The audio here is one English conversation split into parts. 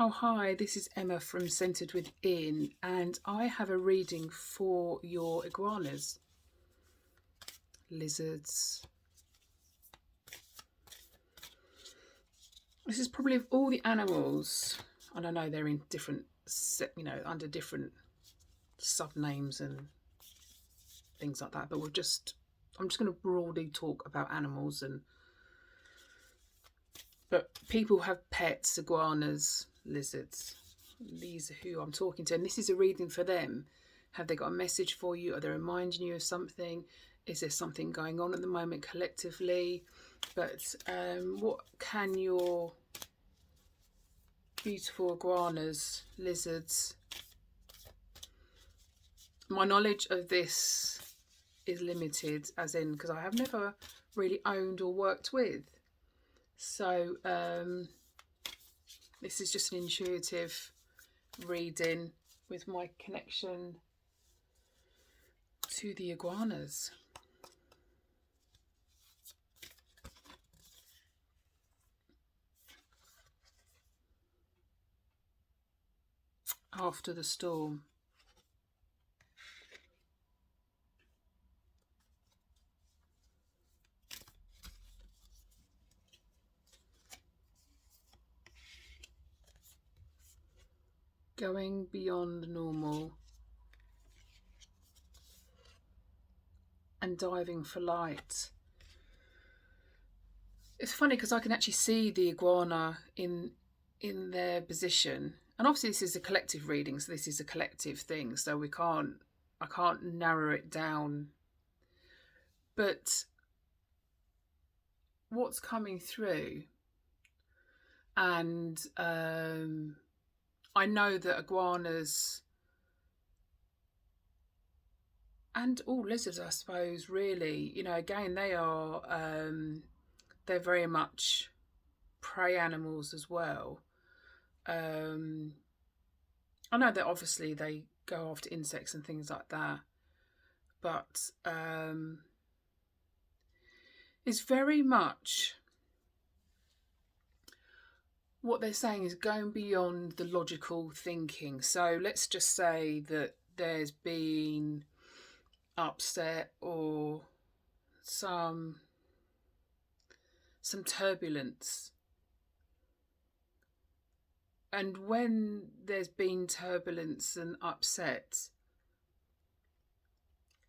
Oh, hi, this is Emma from Centered Within, and I have a reading for your iguanas, lizards. This is probably of all the animals, and I know they're in different, under different sub names and things like that, but I'm just going to broadly talk about animals but people have pets, iguanas, lizards. These are who I'm talking to, and this is a reading for them. Have they got a message for you? Are they reminding you of something? Is there something going on at the moment collectively? But what can your beautiful iguanas, lizards? My knowledge of this is limited, as in because I have never really owned or worked with. So this is just an intuitive reading with my connection to the iguanas. After the storm. Going beyond normal and diving for light. It's funny because I can actually see the iguana in their position, and obviously this is a collective reading, so this is a collective thing, so I can't narrow it down. But what's coming through, and I know that iguanas and all lizards, I suppose, really, again, they're very much prey animals as well. I know that obviously they go after insects and things like that, but it's very much what they're saying is going beyond the logical thinking. So let's just say that there's been upset or some turbulence. And when there's been turbulence and upset,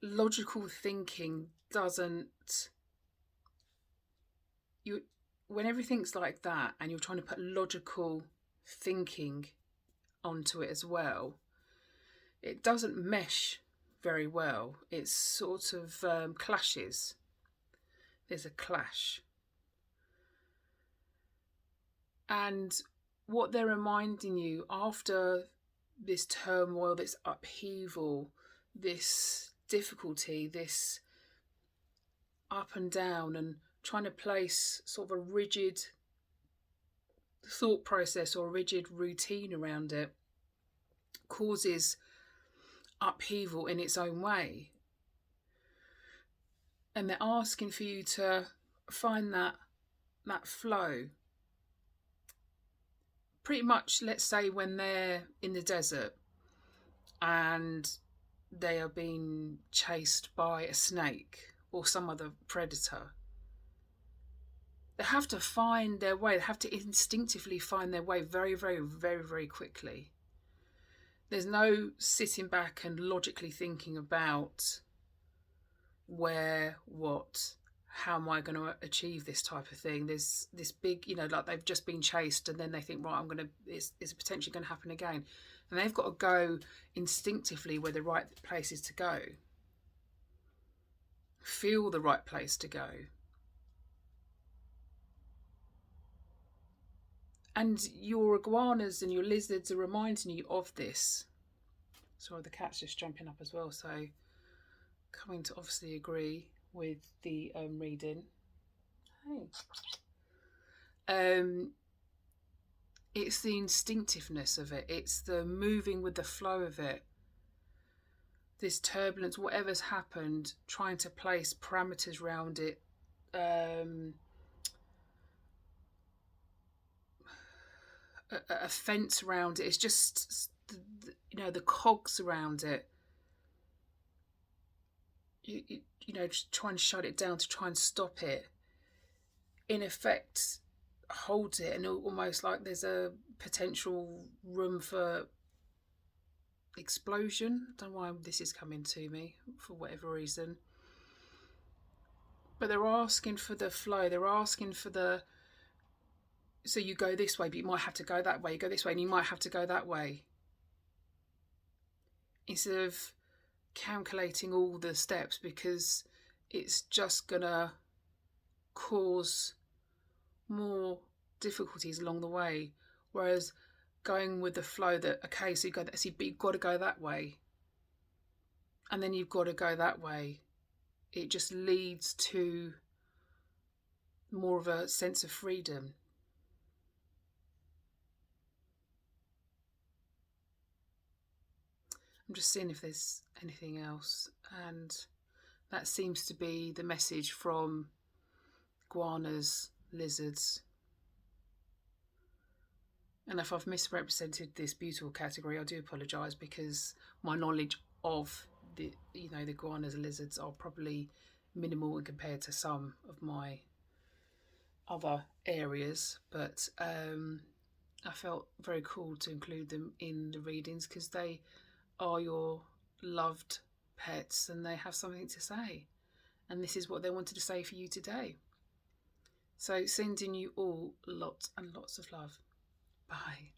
logical thinking doesn't... When everything's like that and you're trying to put logical thinking onto it as well, it doesn't mesh very well. It sort of clashes. There's a clash. And what they're reminding you after this turmoil, this upheaval, this difficulty, this up and down, and trying to place sort of a rigid thought process or a rigid routine around it causes upheaval in its own way. And they're asking for you to find that flow. Pretty much, let's say when they're in the desert and they are being chased by a snake or some other predator, they have to find their way. They have to instinctively find their way very, very, very, very quickly. There's no sitting back and logically thinking about where, what, how am I going to achieve this type of thing. There's this big, like they've just been chased and then they think, right, it's potentially going to happen again. And they've got to go instinctively where the right place is to go. Feel the right place to go. And your iguanas and your lizards are reminding you of this. Sorry, the cat's just jumping up as well. So coming to obviously agree with the reading. Hey. It's the instinctiveness of it. It's the moving with the flow of it. This turbulence, whatever's happened, trying to place parameters around it. a fence around it. It's just the cogs around it. Just try and shut it down to try and stop it. In effect, holds it, and almost like there's a potential room for explosion. I don't know why this is coming to me for whatever reason. But they're asking for the flow. They're asking for the. So you go this way, but you might have to go that way. You go this way, and you might have to go that way. Instead of calculating all the steps, because it's just gonna cause more difficulties along the way. Whereas going with the flow, that okay, so you go, but you've got to go that way, and then you've got to go that way. It just leads to more of a sense of freedom. I'm just seeing if there's anything else, and that seems to be the message from iguanas, lizards. And if I've misrepresented this beautiful category, I do apologise, because my knowledge of the iguanas and lizards are probably minimal in compared to some of my other areas. But I felt very cool to include them in the readings, because they are your loved pets and they have something to say. And this is what they wanted to say for you today. So sending you all lots and lots of love. Bye.